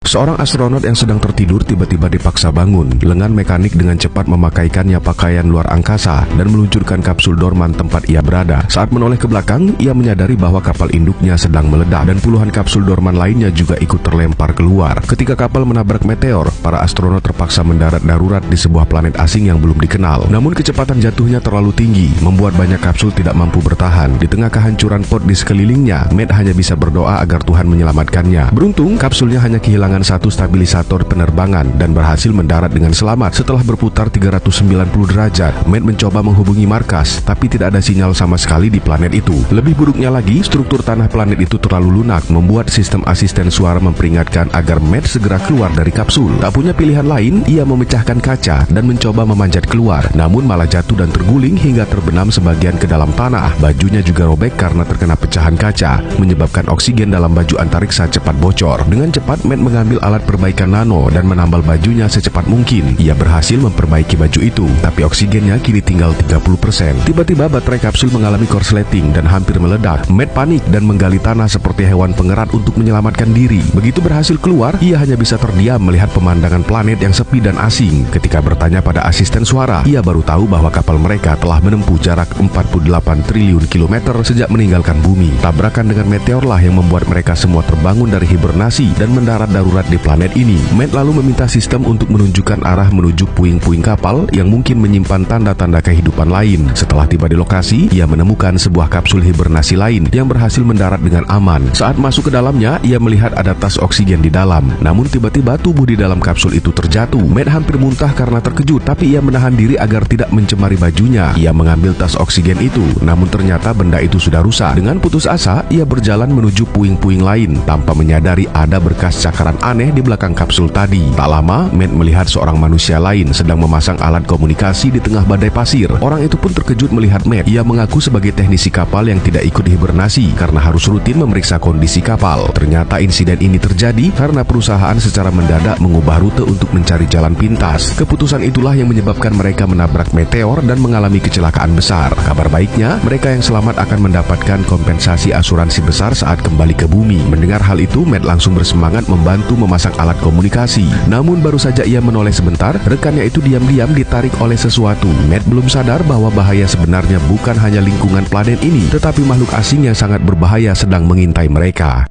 Seorang astronot yang sedang tertidur tiba-tiba dipaksa bangun. Lengan mekanik dengan cepat memakaikannya pakaian luar angkasa dan meluncurkan kapsul dorman tempat ia berada. Saat menoleh ke belakang, ia menyadari bahwa kapal induknya sedang meledak dan puluhan kapsul dorman lainnya juga ikut terlempar keluar. Ketika kapal menabrak meteor, para astronot terpaksa mendarat darurat di sebuah planet asing yang belum dikenal. Namun kecepatan jatuhnya terlalu tinggi, membuat banyak kapsul tidak mampu bertahan. Di tengah kehancuran pot di sekelilingnya, Matt hanya bisa berdoa agar Tuhan menyelamatkannya. Beruntung, kapsulnya hanya kehilangan satu stabilisator penerbangan dan berhasil mendarat dengan selamat. Setelah berputar 390 derajat, Matt mencoba menghubungi markas, tapi tidak ada sinyal sama sekali di planet itu. Lebih buruknya lagi, struktur tanah planet itu terlalu lunak, membuat sistem asisten suara memperingatkan agar Matt segera keluar dari kapsul. Tak punya pilihan lain, ia memecahkan kaca dan mencoba memanjat keluar, namun malah jatuh dan terguling hingga terbenam sebagian ke dalam tanah. Bajunya juga robek karena terkena pecahan kaca, menyebabkan oksigen dalam baju antariksa cepat bocor. Dengan cepat, Matt mengambil alat perbaikan nano dan menambal bajunya secepat mungkin. Ia berhasil memperbaiki baju itu, tapi oksigennya kini tinggal 30%. Tiba-tiba baterai kapsul mengalami korsleting dan hampir meledak. Matt panik dan menggali tanah seperti hewan pengerat untuk menyelamatkan diri. Begitu berhasil keluar, ia hanya bisa terdiam melihat pemandangan planet yang sepi dan asing. Ketika bertanya pada asisten suara, ia baru tahu bahwa kapal mereka telah menempuh jarak 48 triliun kilometer sejak meninggalkan bumi. Tabrakan dengan meteorlah yang membuat mereka semua terbangun dari hibernasi dan mendarat darurat di planet ini. Matt lalu meminta sistem untuk menunjukkan arah menuju puing-puing kapal yang mungkin menyimpan tanda-tanda kehidupan lain. Setelah tiba di lokasi, ia menemukan sebuah kapsul hibernasi lain yang berhasil mendarat dengan aman. Saat masuk ke dalamnya, ia melihat ada tas oksigen di dalam. Namun tiba-tiba tubuh di dalam kapsul itu terjatuh. Matt hampir muntah karena terkejut, tapi ia menahan diri agar tidak mencemari bajunya. Ia mengambil tas oksigen itu, namun ternyata benda itu sudah rusak. Dengan putus asa, ia berjalan menuju puing-puing lain tanpa menyadari ada berkas cakaran aneh di belakang kapsul tadi. Tak lama, Matt melihat seorang manusia lain sedang memasang alat komunikasi di tengah badai pasir. Orang itu pun terkejut melihat Matt. Ia mengaku sebagai teknisi kapal yang tidak ikut hibernasi karena harus rutin memeriksa kondisi kapal. Ternyata insiden ini terjadi karena perusahaan secara mendadak mengubah rute untuk mencari jalan pintas. Keputusan itulah yang menyebabkan mereka menabrak meteor dan mengalami kecelakaan besar. Kabar baiknya, mereka yang selamat akan mendapatkan kompensasi asuransi besar saat kembali ke bumi. Mendengar hal itu, Matt langsung bersemangat membantu memasang alat komunikasi. Namun baru saja ia menoleh sebentar, rekannya itu diam-diam ditarik oleh sesuatu. Matt belum sadar bahwa bahaya sebenarnya bukan hanya lingkungan planet ini, tetapi makhluk asing yang sangat berbahaya sedang mengintai mereka.